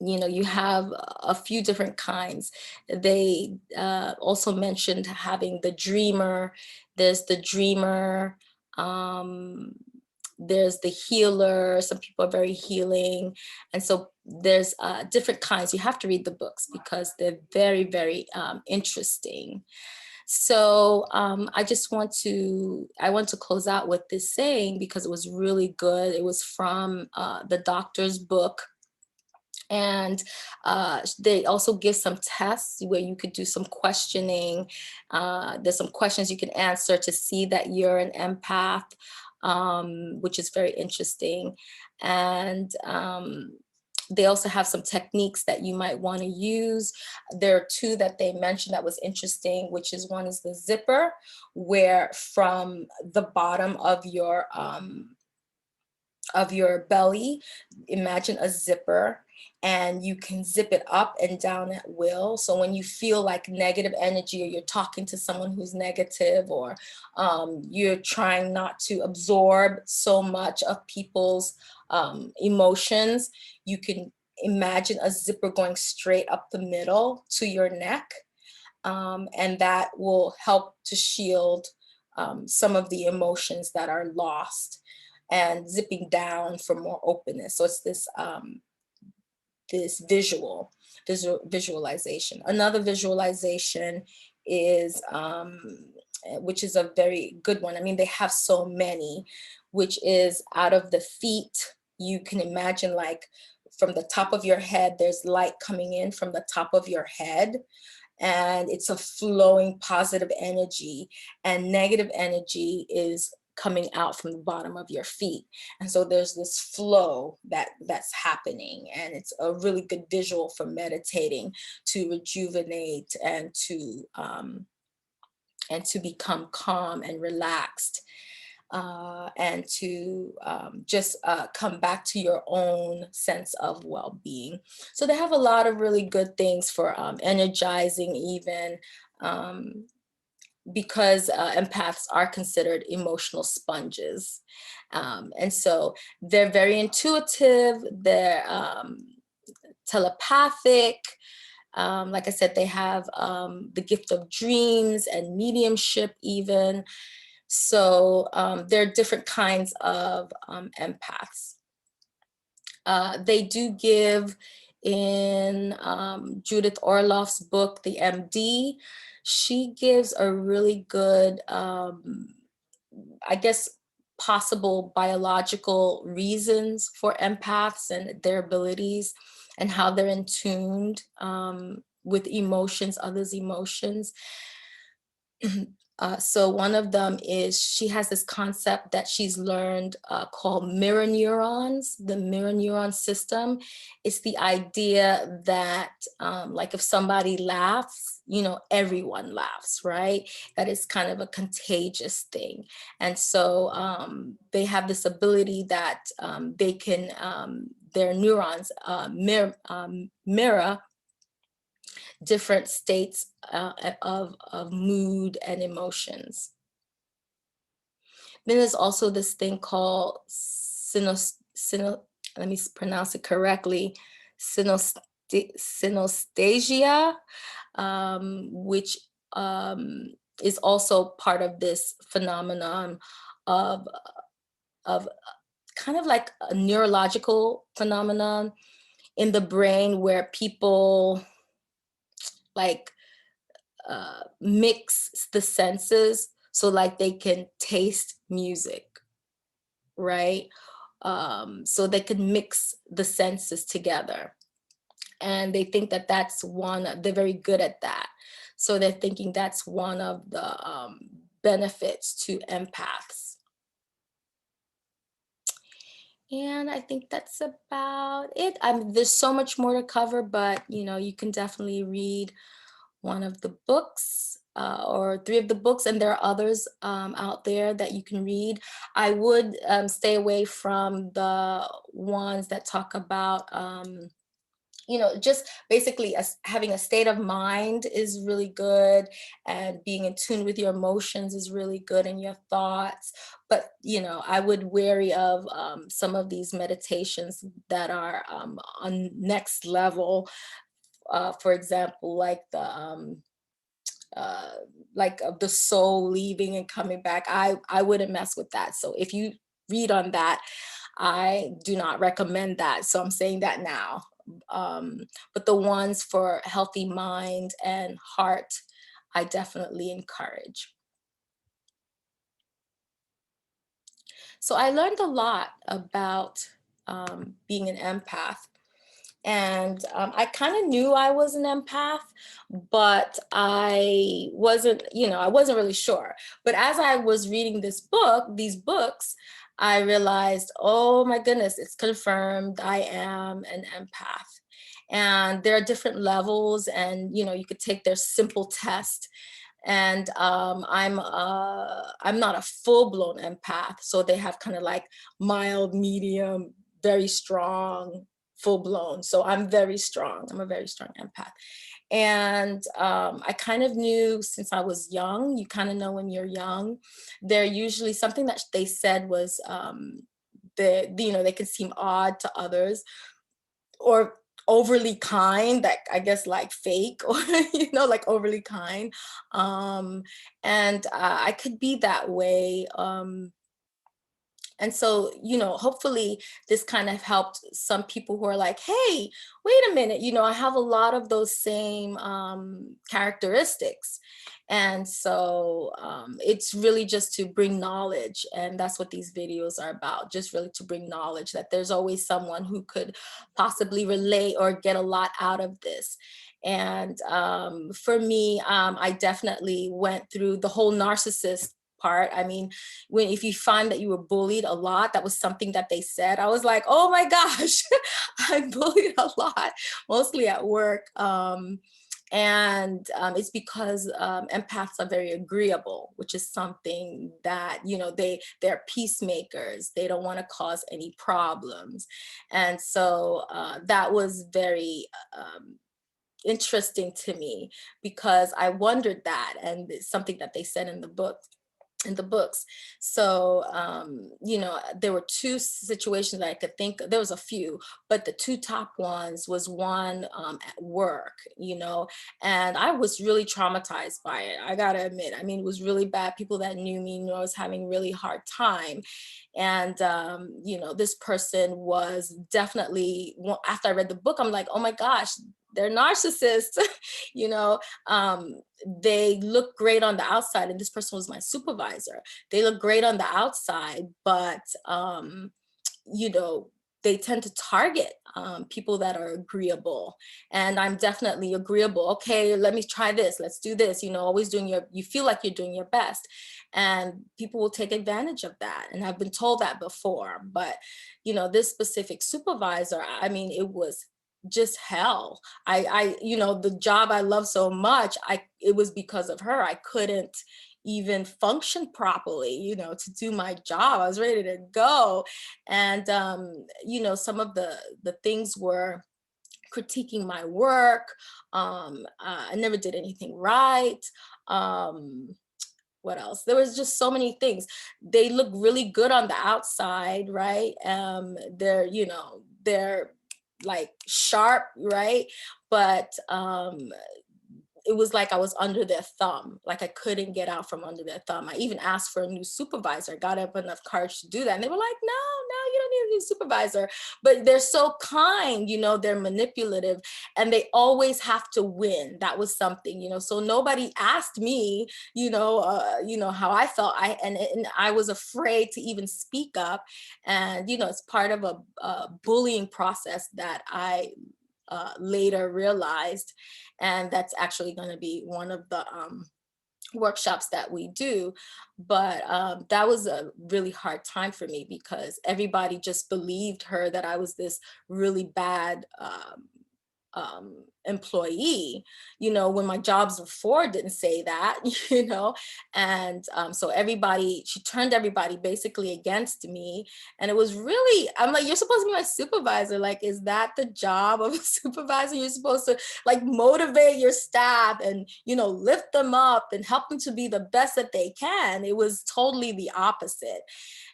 you have a few different kinds. They also mentioned having the dreamer. There's the dreamer. There's the healer. Some people are very healing. And so there's different kinds. You have to read the books because they're very, very interesting. So I want to close out with this saying because it was really good. It was from the doctor's book. And they also give some tests where you could do some questioning. There's some questions you can answer to see that you're an empath, which is very interesting. And they also have some techniques that you might want to use. There are two that they mentioned that was interesting, which is one is the zipper, where from the bottom of your belly, imagine a zipper, and you can zip it up and down at will. So when you feel like negative energy, or you're talking to someone who's negative, or you're trying not to absorb so much of people's emotions, you can imagine a zipper going straight up the middle to your neck. And that will help to shield some of the emotions that are lost. and zipping down for more openness. So it's this visualization. Another visualization is, which is a very good one. I mean, they have so many, which is out of the feet. You can imagine, like, from the top of your head, there's light coming in from the top of your head, and it's a flowing positive energy, and negative energy is coming out from the bottom of your feet. And so there's this flow that's happening, and it's a really good visual for meditating, to rejuvenate and to become calm and relaxed, and to just come back to your own sense of well-being. So they have a lot of really good things for energizing, even, because empaths are considered emotional sponges. And so they're very intuitive, they're telepathic. Like I said, they have the gift of dreams and mediumship even. So there are different kinds of empaths. They do give, in Judith Orloff's book, The MD, she gives a really good, I guess, possible biological reasons for empaths and their abilities, and how they're in tuned with emotions, others' emotions. So one of them is, she has this concept that she's learned called mirror neurons, the mirror neuron system. It's the idea that, like, if somebody laughs, everyone laughs, right? That is kind of a contagious thing. And so they have this ability that they can, their neurons mirror different states of mood and emotions. Then there's also this thing called let me pronounce it correctly, synesthesia, which is also part of this phenomenon of, of kind of like a neurological phenomenon in the brain, where people, like, mix the senses, so like they can taste music, right? So they can mix the senses together, and they think that they're very good at that. So they're thinking that's one of the benefits to empaths. And I think that's about it. There's so much more to cover, but you can definitely read one of the books, or three of the books, and there are others out there that you can read. I would stay away from the ones that talk about, just basically having a state of mind is really good, and being in tune with your emotions is really good, and your thoughts. But I would wary of some of these meditations that are on next level. For example, like uh, of the soul leaving and coming back. I wouldn't mess with that. So if you read on that, I do not recommend that. So I'm saying that now. But the ones for healthy mind and heart, I definitely encourage. So I learned a lot about being an empath. And I kind of knew I was an empath, but I wasn't really sure. But as I was reading these books, I realized, oh my goodness, it's confirmed I am an empath. And there are different levels, and you could take their simple test. And I'm not a full-blown empath, so they have kind of like mild, medium, very strong, full blown. So I'm very strong. I'm a very strong empath. And I kind of knew since I was young, you kind of know when you're young, they're usually, something that they said was, they can seem odd to others, or overly kind, that I guess like fake, or like overly kind. And I could be that way. And so, hopefully this kind of helped some people who are like, hey, wait a minute, I have a lot of those same characteristics. And so it's really just to bring knowledge. And that's what these videos are about, just really to bring knowledge that there's always someone who could possibly relate or get a lot out of this. And for me, I definitely went through the whole narcissist part. I mean, if you find that you were bullied a lot, that was something that they said. I was like, oh my gosh, I'm bullied a lot, mostly at work. And it's because empaths are very agreeable, which is something that, they're peacemakers. They don't want to cause any problems. And so that was very interesting to me, because I wondered that, and it's something that they said in the books. So, there were two situations that I could think of. There was a few, but the two top ones was one at work, and I was really traumatized by it. I gotta admit, I mean, it was really bad. People that knew me knew I was having a really hard time. And, this person was definitely, after I read the book, I'm like, oh my gosh, they're narcissists. you know, they look great on the outside, and this person was my supervisor. They look great on the outside, but you know they tend to target people that are agreeable, and I'm definitely agreeable. Okay, let me try this, let's do this, always you feel like you're doing your best, and people will take advantage of that. And I've been told that before. But this specific supervisor, I mean, it was just hell. The job I love so much, it was because of her. I couldn't even function properly, to do my job. I was ready to go. And some of the things were critiquing my work. I never did anything right. What else? There was just so many things. They look really good on the outside, right? They're like sharp, right? But it was like I was under their thumb. Like I couldn't get out from under their thumb. I even asked for a new supervisor. I got up enough courage to do that. And they were like, no, you don't need a new supervisor. But they're so kind, they're manipulative, and they always have to win. That was something, so nobody asked me, how I felt. And I was afraid to even speak up. And, it's part of a bullying process that I later realized. And that's actually going to be one of the workshops that we do. But that was a really hard time for me, because everybody just believed her that I was this really bad employee, when my jobs before didn't say that. And so she turned everybody basically against me. And it was really, I'm like, you're supposed to be my supervisor. Like, is that the job of a supervisor? You're supposed to like motivate your staff and, lift them up and help them to be the best that they can. It was totally the opposite.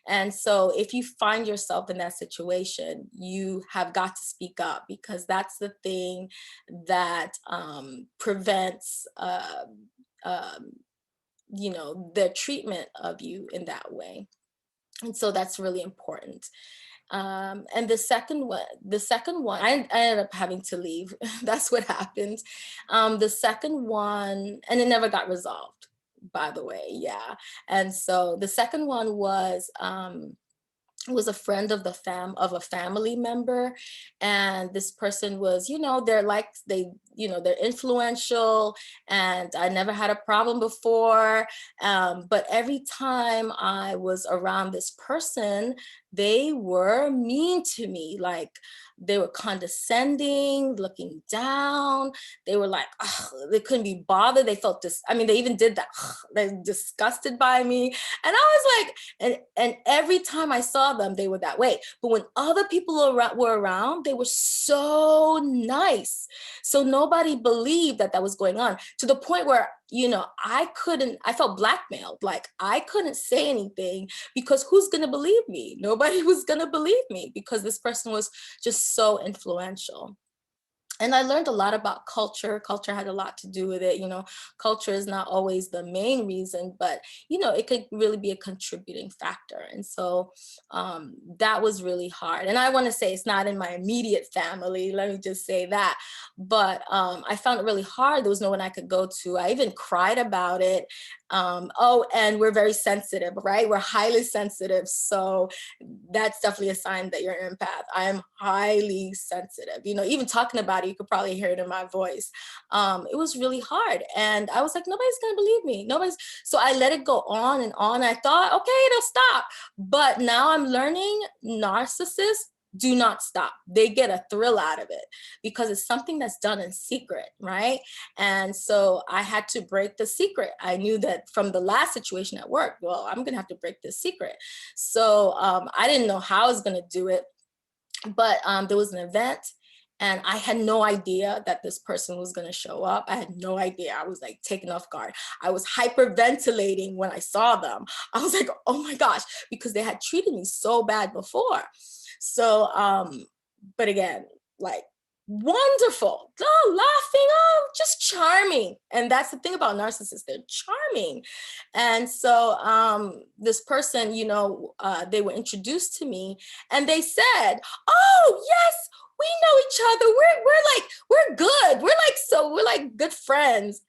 And so if you find yourself in that situation, you have got to speak up, because that's the thing that prevents, their treatment of you in that way. And so that's really important. And the second one, I ended up having to leave. That's what happened. The second one, and it never got resolved, by the way. Yeah. And so the second one was a friend of a family member. And this person was, they're influential, and I never had a problem before. But every time I was around this person, they were mean to me. Like, they were condescending, looking down. They were like, ugh, they couldn't be bothered. They felt this. I mean, they even did that. Ugh, they're disgusted by me. And I was like, and every time I saw them, they were that way. But when other people were around, they were so nice. So nobody believed that was going on, to the point where, I felt blackmailed. Like, I couldn't say anything, because who's going to believe me? Nobody was going to believe me, because this person was just so influential. And I learned a lot about culture. Culture had a lot to do with it. Culture is not always the main reason, but it could really be a contributing factor. And so that was really hard. And I want to say it's not in my immediate family. Let me just say that. But I found it really hard. There was no one I could go to. I even cried about it. Oh, and we're very sensitive, right? We're highly sensitive. So that's definitely a sign that you're an empath. I am highly sensitive. Even talking about it, you could probably hear it in my voice. It was really hard. And I was like, nobody's going to believe me. Nobody's. So I let it go on and on. I thought, okay, it'll stop. But now I'm learning narcissists do not stop. They get a thrill out of it because it's something that's done in secret, right? And so I had to break the secret. I knew that from the last situation at work, well, I'm going to have to break this secret. So I didn't know how I was going to do it, but there was an event and I had no idea that this person was going to show up. I had no idea. I was like taken off guard. I was hyperventilating when I saw them. I was like, oh my gosh, because they had treated me so bad before. So, but again, like wonderful, oh, laughing, oh, just charming. And that's the thing about narcissists, they're charming. And so this person, they were introduced to me and they said, oh, yes, we know each other. We're good. We're like good friends.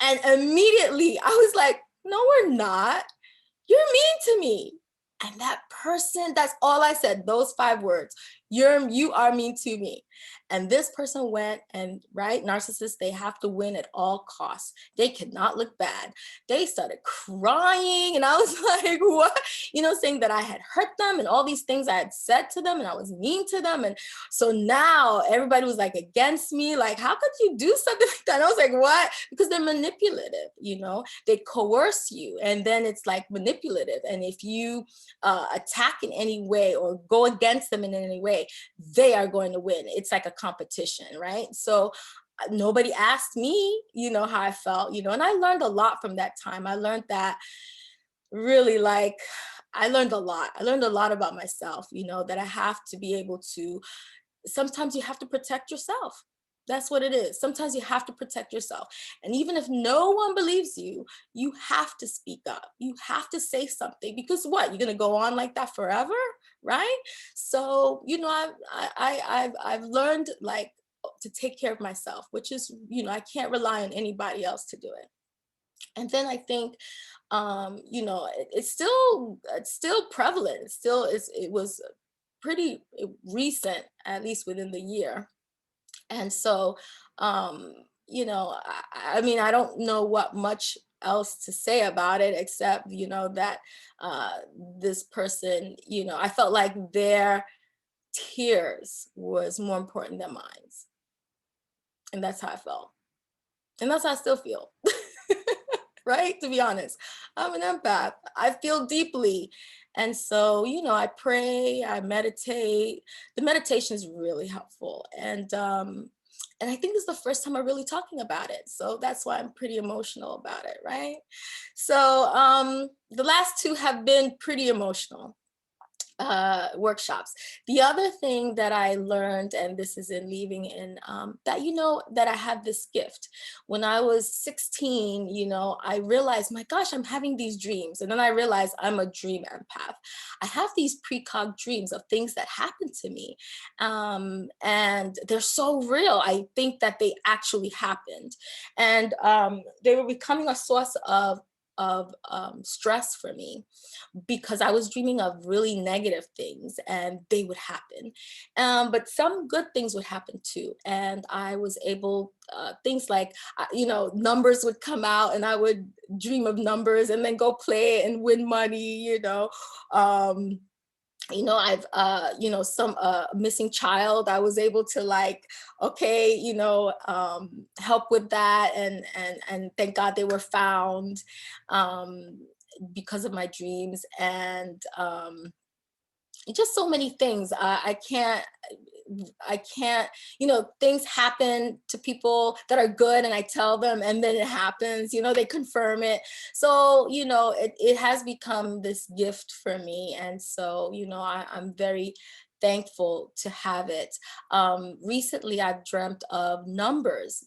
And immediately I was like, no, we're not. You're mean to me. And that person, that's all I said, those 5 words. You are mean to me. And this person went and, right, narcissists, they have to win at all costs. They cannot look bad. They started crying. And I was like, what? Saying that I had hurt them and all these things I had said to them and I was mean to them. And so now everybody was like against me. Like, how could you do something like that? And I was like, what? Because they're manipulative, they coerce you. And then it's like manipulative. And if you attack in any way or go against them in any way, they are going to win. It's like a competition, right? So nobody asked me, how I felt, and I learned a lot from that time. I learned that really I learned a lot. I learned a lot about myself, that I have to be able to, sometimes you have to protect yourself. That's what it is. Sometimes you have to protect yourself. And even if no one believes you, you have to speak up. You have to say something because what? You're going to go on like that forever, right? So, I've learned to take care of myself, which is, I can't rely on anybody else to do it. And then I think it's still prevalent. It was pretty recent, at least within the year. And so, I mean, I don't know what much else to say about it except, that this person, I felt like their tears was more important than mine. And that's how I felt. And that's how I still feel. Right? To be honest, I'm an empath. I feel deeply. And so, I pray, I meditate. The meditation is really helpful. And I think this is the first time I'm really talking about it. So that's why I'm pretty emotional about it, right? So the last 2 have been pretty emotional workshops. The other thing that I learned, and this is in leaving, in that that I have this gift. When I was 16, I realized, my gosh, I'm having these dreams, and then I realized I'm a dream empath. I have these precog dreams of things that happen to me, and they're so real. I think that they actually happened, and they were becoming a source of stress for me because I was dreaming of really negative things and they would happen. But some good things would happen too. And I was able, things like, numbers would come out and I would dream of numbers and then go play it and win money. I've some missing child, I was able to okay, help with that, and thank God they were found, because of my dreams. And just so many things. I can't, things happen to people that are good and I tell them and then it happens, they confirm it. So, it has become this gift for me. And so, I'm very thankful to have it. Recently, I've dreamt of numbers,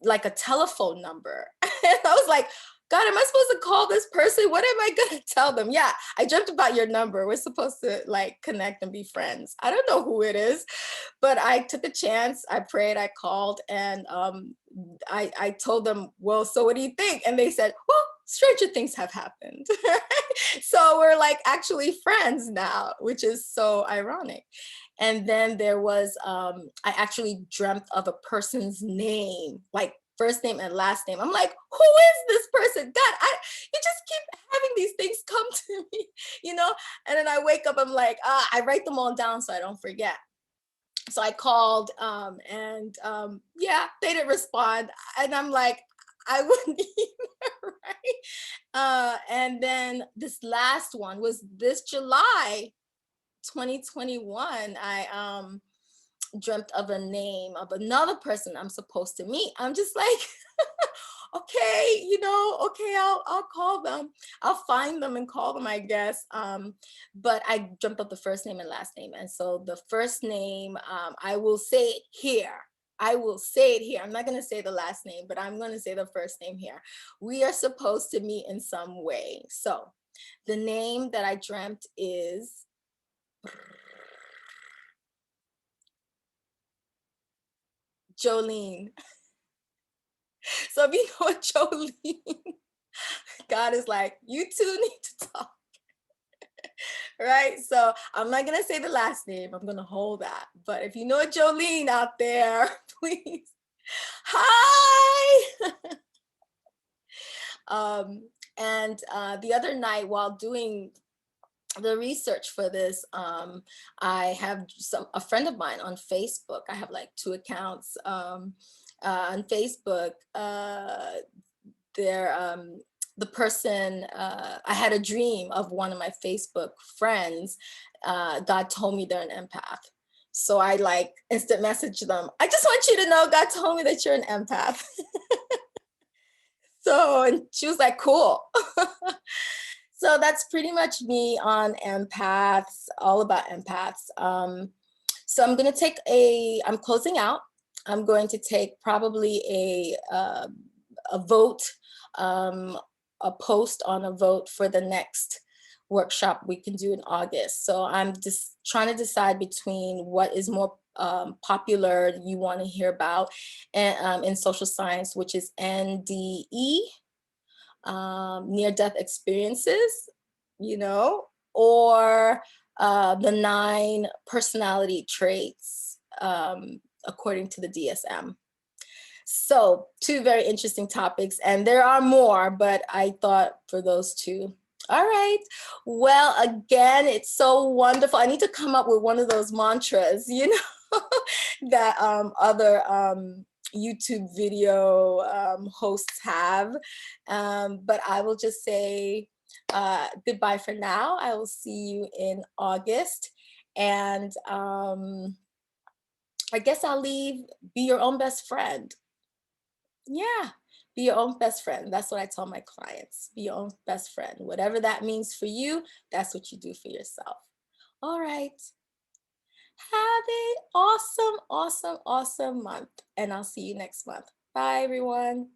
like a telephone number. And I was like, God, am I supposed to call this person? What am I going to tell them? Yeah, I dreamt about your number. We're supposed to like connect and be friends. I don't know who it is, but I took a chance. I prayed, I called, and I told them, well, so what do you think? And they said, well, stranger things have happened. So we're like actually friends now, which is so ironic. And then there was, I actually dreamt of a person's name, like first name and last name. I'm like, who is this person? God, you just keep having these things come to me, you know? And then I wake up, I'm like, I write them all down so I don't forget. So I called, and yeah, they didn't respond. And I'm like, I wouldn't either, right? And then this last one was this July 2021. I dreamt of a name of another person I'm supposed to meet. I'm just like, okay, okay, I'll call them. I'll find them and call them, I guess. But I dreamt of the first name and last name. And so the first name, I will say it here. I will say it here. I'm not going to say the last name, but I'm going to say the first name here. We are supposed to meet in some way. So the name that I dreamt is Jolene. So if you know what Jolene, God is like, you two need to talk. Right? So I'm not gonna say the last name. I'm gonna hold that. But if you know a Jolene out there, please. Hi. And the other night while doing the research for this, I have a friend of mine on Facebook. I have like 2 accounts on Facebook. They're the person, I had a dream of one of my Facebook friends. God told me they're an empath. So I like instant message them. I just want you to know God told me that you're an empath. So, and she was like, cool. So that's pretty much me on empaths, all about empaths. So I'm closing out. I'm going to take probably a vote, um, a post on a vote for the next workshop we can do in August. So I'm just trying to decide between what is more popular you want to hear about and, in social science, which is NDE, near-death experiences, or the 9 personality traits, according to the DSM. So 2 very interesting topics, and there are more, but I thought for those 2. All right. Well, again, it's so wonderful. I need to come up with one of those mantras, that other YouTube video hosts have. But I will just say goodbye for now. I will see you in August. And I guess I'll leave, be your own best friend. Yeah, be your own best friend. That's what I tell my clients. Be your own best friend. Whatever that means for you, that's what you do for yourself. All right. Have an awesome, awesome, awesome month. And I'll see you next month. Bye, everyone.